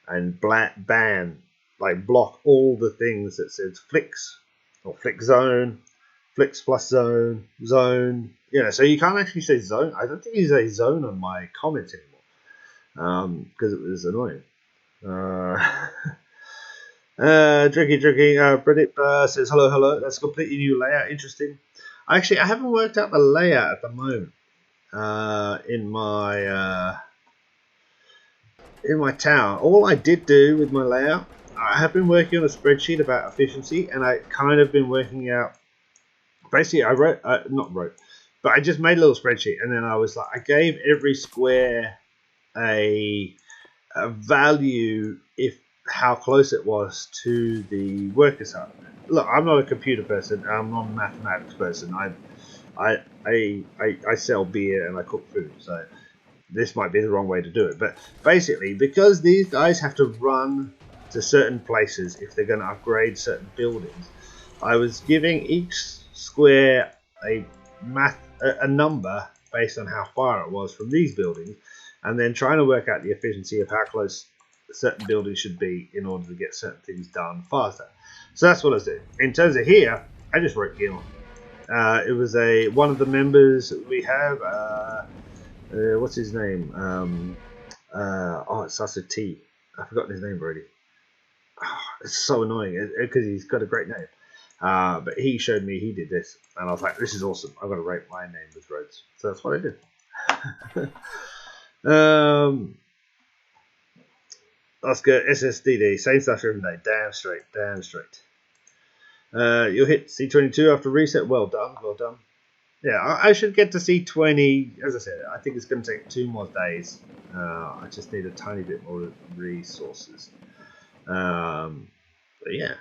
and block all the things that said Flicks or Flick Zone, Flicks plus Zone, Zone. So you can't actually say Zone. I don't think you say Zone on my comments anymore because it was annoying. Drinking. Bridget says hello. That's a completely new layout. Interesting. Actually, I haven't worked out the layout at the moment in my tower. All I did do with my layout, I have been working on a spreadsheet about efficiency, and I kind of been working out. Basically, I I just made a little spreadsheet, and then I was like, I gave every square a value if how close it was to the workers' hub. Look, I'm not a computer person. I'm not a mathematics person. I sell beer and I cook food, so this might be the wrong way to do it. But basically, because these guys have to run to certain places if they're going to upgrade certain buildings, I was giving each square a number based on how far it was from these buildings, and then trying to work out the efficiency of how close certain buildings should be in order to get certain things done faster. So that's what I was doing. In terms of here, I just wrote Gil. It was one of the members we have. What's his name? It starts with T. I've forgotten his name already. It's so annoying because he's got a great name. But he showed me he did this, and I was like, this is awesome. I've got to write my name with roads. So that's what I did. That's good. SSDD, same stuff every day. Damn straight. You'll hit C22 after reset. Well done. Yeah, I should get to C20. As I said, I think it's going to take 2 more days. I just need a tiny bit more resources. But yeah.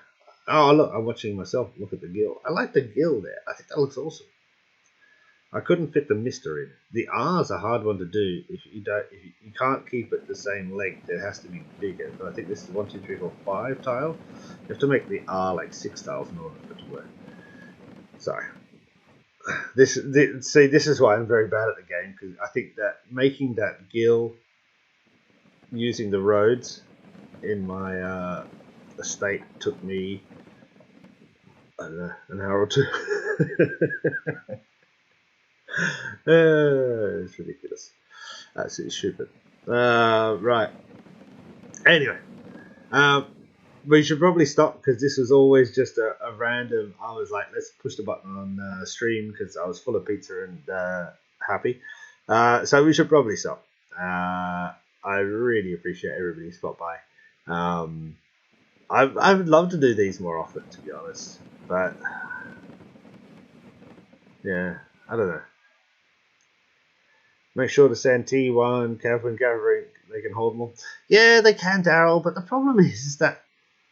Oh, look, I'm watching myself look at the gill. I like the gill there. I think that looks awesome. I couldn't fit the mister in. The R's a hard one to do if you can't keep it the same length. It has to be bigger. But I think this is 1, 2, 3, 4, 5 tile. You have to make the R like 6 tiles in order for it to work. Sorry. This is why I'm very bad at the game, because I think that making that gill using the roads in my estate took me, I don't know, an hour or 2. It's ridiculous. Absolutely stupid. Right. Anyway, we should probably stop because this was always just a random. I was like, let's push the button on stream because I was full of pizza and happy. So we should probably stop. I really appreciate everybody who stopped by. I would love to do these more often, to be honest, but yeah, I don't know. Make sure to send T1, Catherine, they can hold more. Yeah, they can, Daryl, but the problem is that,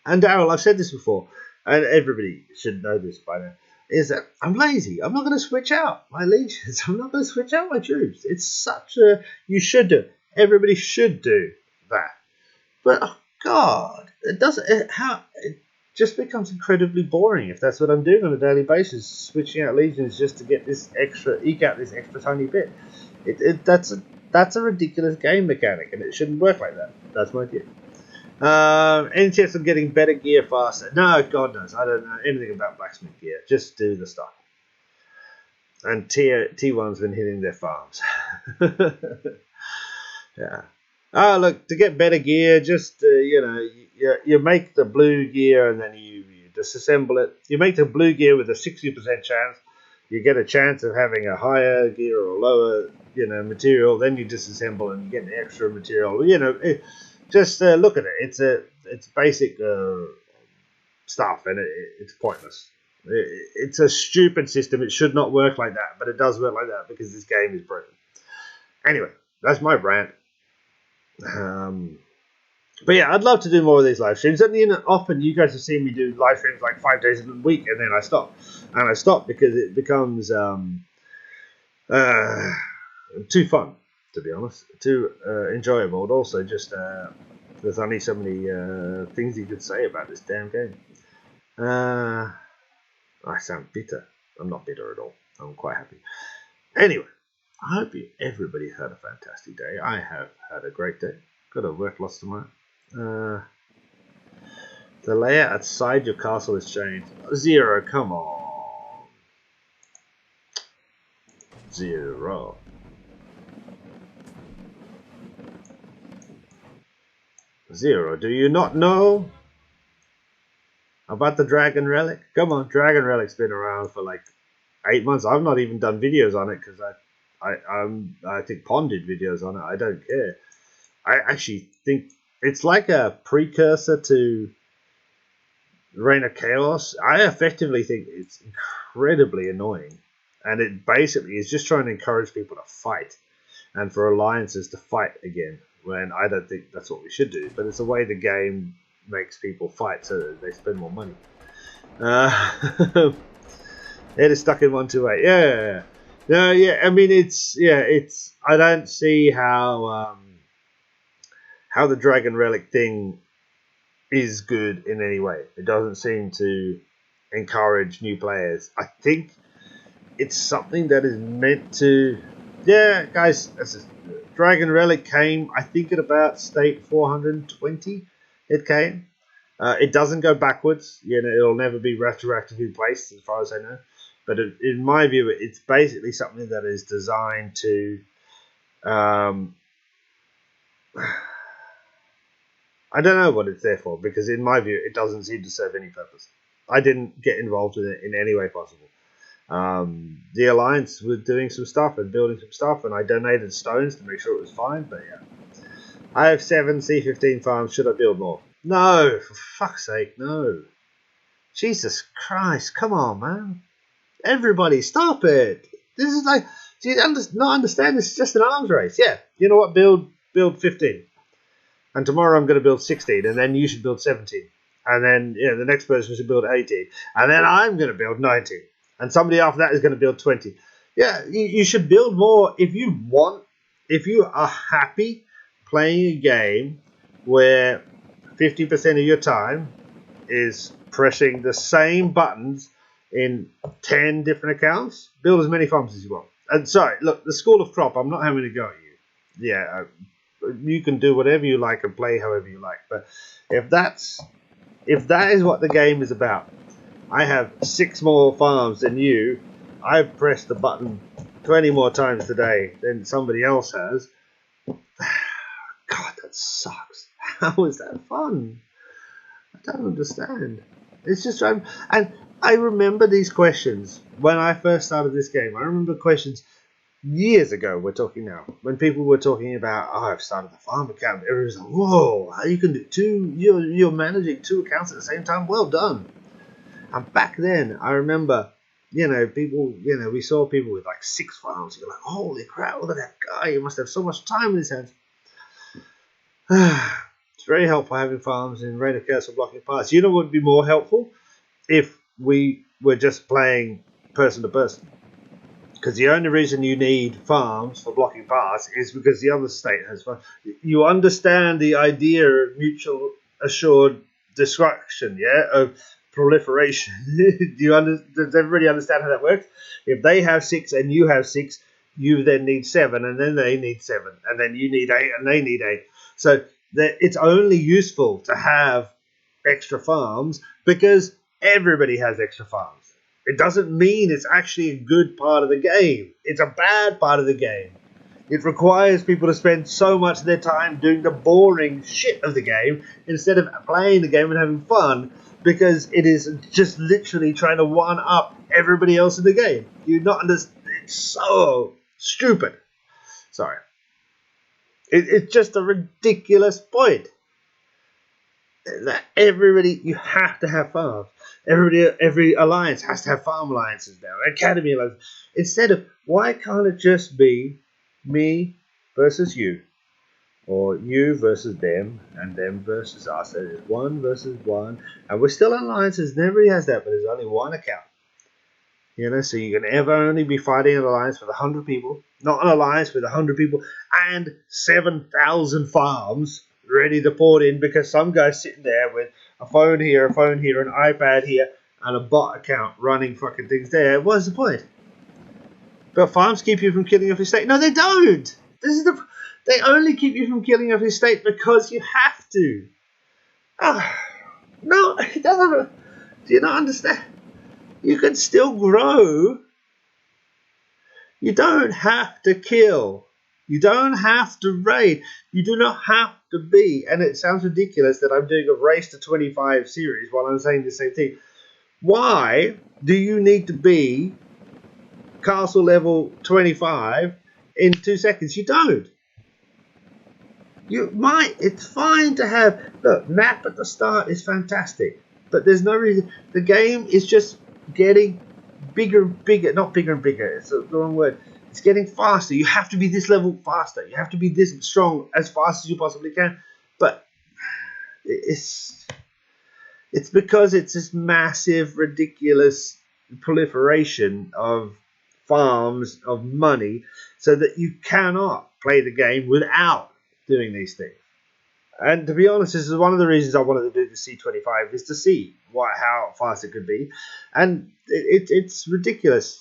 and Daryl, I've said this before, and everybody should know this by now, is that I'm lazy. I'm not going to switch out my legions. I'm not going to switch out my troops. It's such a, you should do. Everybody should do that. But, oh God, it doesn't, it just becomes incredibly boring if that's what I'm doing on a daily basis, switching out legions just to get this extra, eke out this extra tiny bit. That's a ridiculous game mechanic, and it shouldn't work like that. That's my view. Any chance of getting better gear faster? No, God knows. I don't know anything about blacksmith gear. Just do the stuff. And T1's been hitting their farms. Yeah. Oh, look, to get better gear, just, you make the blue gear and then you disassemble it. You make the blue gear with a 60% chance. You get a chance of having a higher gear or lower, material. Then you disassemble and you get the extra material. Just look at it. It's basic stuff, and it's pointless. It's a stupid system. It should not work like that, but it does work like that because this game is broken. Anyway, that's my rant. But yeah, I'd love to do more of these live streams. Often you guys have seen me do live streams like 5 days a week, and then I stop. And I stop because it becomes too fun, to be honest, too enjoyable. And also just there's only so many things you could say about this damn game. I sound bitter. I'm not bitter at all. I'm quite happy. Anyway, I hope everybody had a fantastic day. I have had a great day. Got to work lots tomorrow. The layout outside your castle has changed. 0, come on. 0. Zero, do you not know about the Dragon Relic? Come on, Dragon Relic's been around for like 8 months. I've not even done videos on it because I think Pond did videos on it. I don't care. I actually think it's like a precursor to Reign of Chaos. I effectively think it's incredibly annoying, and it basically is just trying to encourage people to fight and for alliances to fight again, when I don't think that's what we should do. But it's the way the game makes people fight so that they spend more money. It is stuck in 128. Yeah. No, yeah. I mean, it's. I don't see how the Dragon Relic thing is good in any way. It doesn't seem to encourage new players. I think it's something that is meant to. Yeah, guys. Dragon Relic came, I think, at about state 420. It came. It doesn't go backwards. It'll never be retroactively placed, as far as I know. But in my view, it's basically something that is designed to. I don't know what it's there for, because in my view, it doesn't seem to serve any purpose. I didn't get involved in it in any way possible. The Alliance were doing some stuff and building some stuff, and I donated stones to make sure it was fine, but yeah. I have 7 C15 farms. Should I build more? No, for fuck's sake, no. Jesus Christ, come on, man. Everybody, stop it. This is like, do you not understand? This is just an arms race. Yeah, you know what? Build 15. And tomorrow I'm going to build 16, and then you should build 17. And then, the next person should build 18. And then I'm going to build 19. And somebody after that is going to build 20. Yeah, you should build more if you want. If you are happy playing a game where 50% of your time is pressing the same buttons in 10 different accounts, build as many farms as you want. And sorry, look, the School of Crop, I'm not having to go at you. Yeah, you can do whatever you like and play however you like. But if that is what the game is about, I have 6 more farms than you. I've pressed the button 20 more times today than somebody else has. God, that sucks. How is that fun? I don't understand. It's just, and I remember these questions when I first started this game. I remember questions years ago, we're talking now, when people were talking about, oh, I've started a farm account. Everyone's like, whoa, how you can do two, you're managing 2 accounts at the same time? Well done. And back then, I remember, people, we saw people with like 6 farms. You're like, holy crap, look at that guy. He must have so much time in his hands. It's very helpful having farms in Raid of Curse or blocking paths. You know what would be more helpful? If we were just playing person to person. Because the only reason you need farms for blocking paths is because the other state has farms. You understand the idea of mutual assured destruction, yeah? Of proliferation. Does everybody understand how that works? If they have 6 and you have 6, you then need 7, and then they need 7, and then you need 8, and they need 8. So it's only useful to have extra farms because everybody has extra farms. It doesn't mean it's actually a good part of the game. It's a bad part of the game. It requires people to spend so much of their time doing the boring shit of the game instead of playing the game and having fun, because it is just literally trying to one-up everybody else in the game. You not understand. It's so stupid. Sorry. It's just a ridiculous point. That everybody, you have to have farms. Every alliance has to have farm alliances now, academy alliances. Instead of, why can't it just be me versus you, or you versus them, and them versus us? And it's 1 versus 1, and we're still in alliances. And everybody has that, but there's only 1 account. So you can ever only be fighting an alliance with 100 people, not an alliance with 100 people and 7,000 farms ready to pour in, because some guy's sitting there with a phone here, an iPad here, and a bot account running fucking things there. What's the point? But farms keep you from killing off your state. No, they don't. They only keep you from killing off your state because you have to. No, it doesn't. Do you not understand? You can still grow. You don't have to kill. You don't have to raid. You do not have to be. And it sounds ridiculous that I'm doing a race to 25 series while I'm saying the same thing. Why do you need to be castle level 25 in 2 seconds? You don't. You might. It's fine to have. Look, map at the start is fantastic. But there's no reason. The game is just getting bigger and bigger. Not bigger and bigger. It's the wrong word. It's getting faster. You have to be this level faster. You have to be this strong as fast as you possibly can. But it's because it's this massive, ridiculous proliferation of farms, of money, so that you cannot play the game without doing these things. And to be honest, this is one of the reasons I wanted to do the C25, is to see how fast it could be. And it's ridiculous.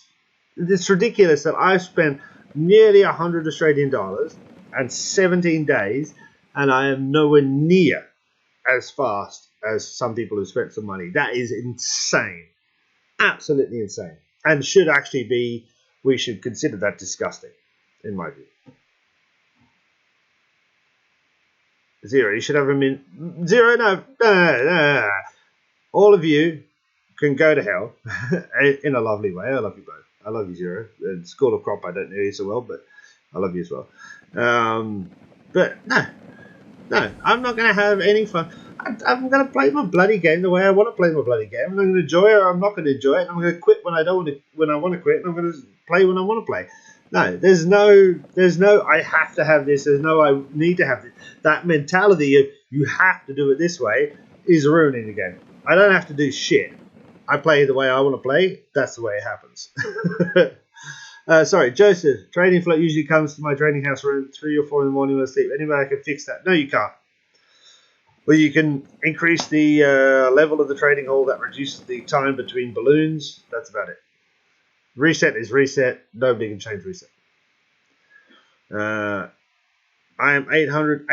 It's ridiculous that I've spent nearly 100 Australian dollars and 17 days, and I am nowhere near as fast as some people who spent some money. That is insane. Absolutely insane. And should actually be, we should consider that disgusting, in my view. 0, you should have them in 0. No. All of you can go to hell in a lovely way. I love you both. I love you, 0. And School of Crop, I don't know you so well, but I love you as well. But no, I'm not going to have any fun. I'm going to play my bloody game the way I want to play my bloody game. I'm going to enjoy it, or I'm not going to enjoy it. I'm going to quit when I don't want to. When I want to quit, and I'm going to play when I want to play. No, there's no. I have to have this. There's no. I need to have this. That mentality of you have to do it this way is ruining the game. I don't have to do shit. I play the way I want to play. That's the way it happens. Sorry, Joseph. Trading float usually comes to my trading house around 3 or 4 in the morning when I sleep. Anybody can fix that? No, you can't. Well, you can increase the level of the trading hall. That reduces the time between balloons. That's about it. Reset is reset. Nobody can change reset. I am $800.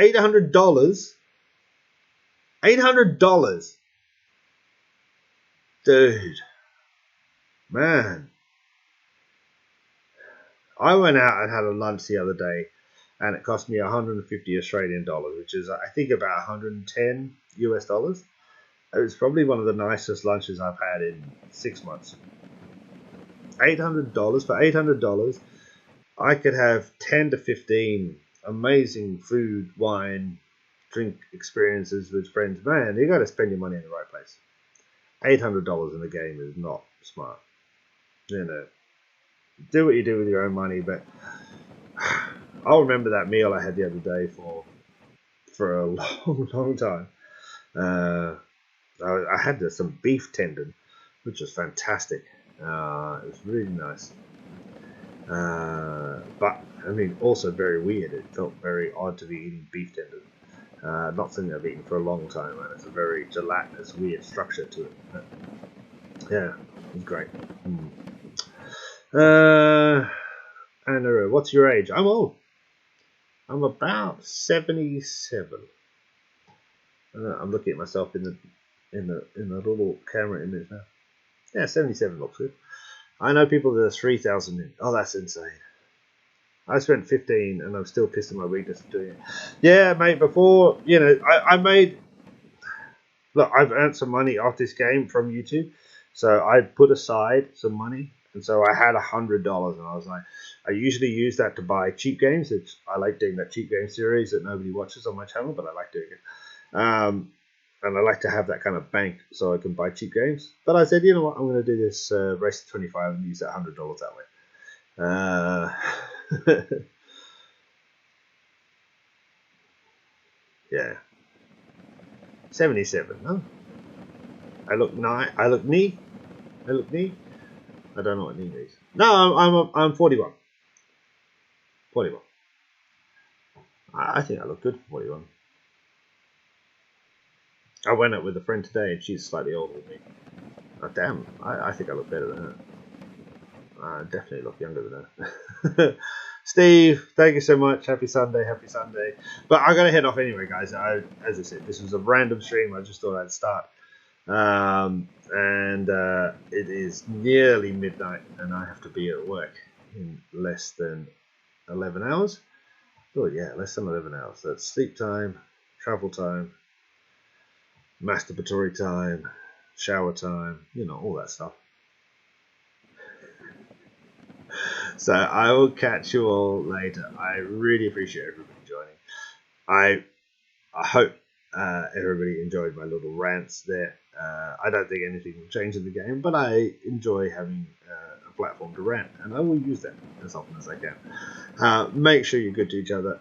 $800. Dude. Man. I went out and had a lunch the other day, and it cost me 150 Australian dollars, which is I think about 110 US dollars. It was probably one of the nicest lunches I've had in 6 months. $800 for $800, I could have 10 to 15 amazing food, wine, drink experiences with friends. Man, you got to spend your money in the right place. $800 in the game is not smart. You know, do what you do with your own money, but I'll remember that meal I had the other day for a long time. I had some beef tendon, which was fantastic. It was really nice. But I mean, also very weird. It felt very odd to be eating beef tendon. Not something I've eaten for a long time, and it's a very gelatinous, weird structure to it. But yeah, it was great. Anna, what's your age? I'm old. I'm about 77. I'm looking at myself in the little camera image now. Yeah, 77 looks good. I know people that are 3,000 in. Oh, that's insane. I spent 15 and I'm still pissed at my weakness of doing it. Yeah, mate, before, you know, I made... Look, I've earned some money off this game from YouTube. So I put aside some money. And so I had $100 and I was like, I usually use that to buy cheap games. I like doing that cheap game series that nobody watches on my channel, but I like doing it. And I like to have that kind of bank so I can buy cheap games. But I said, you know what, I'm going to do this Race to 25 and use that $100 that way. Yeah. 77, huh? I look knee. I don't know what knee is. No, I'm 41. 41. I think I look good for 41. I went out with a friend today and she's slightly older than me. Oh, damn, I think I look better than her. I definitely look younger than her. Steve, thank you so much. Happy Sunday. But I gotta head off anyway, guys. As I said, this was a random stream. I just thought I'd start. It is nearly midnight and I have to be at work in less than 11 hours. Oh yeah, less than 11 hours. That's sleep time, travel time, masturbatory time, shower time, you know, all that stuff. So I will catch you all later. I really appreciate everybody joining. I hope everybody enjoyed my little rants there. I don't think anything will change in the game, but I enjoy having a platform to rant, and I will use that as often as I can. Make sure you're good to each other.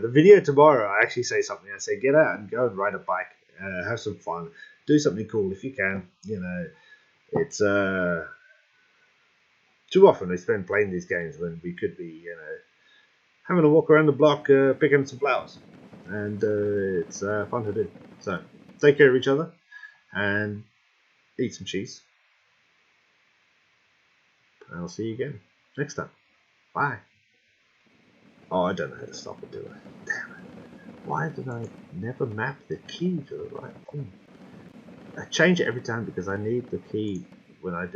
The video tomorrow, I actually say something. I say, get out and go and ride a bike. Have some fun. Do something cool if you can. You know, it's... too often we spend playing these games when we could be, you know, having a walk around the block, picking some flowers. And it's fun to do. So, take care of each other and eat some cheese. And I'll see you again next time. Bye. Oh, I don't know how to stop it, do I? Damn it. Why did I never map the key to the right thing? I change it every time because I need the key when I do.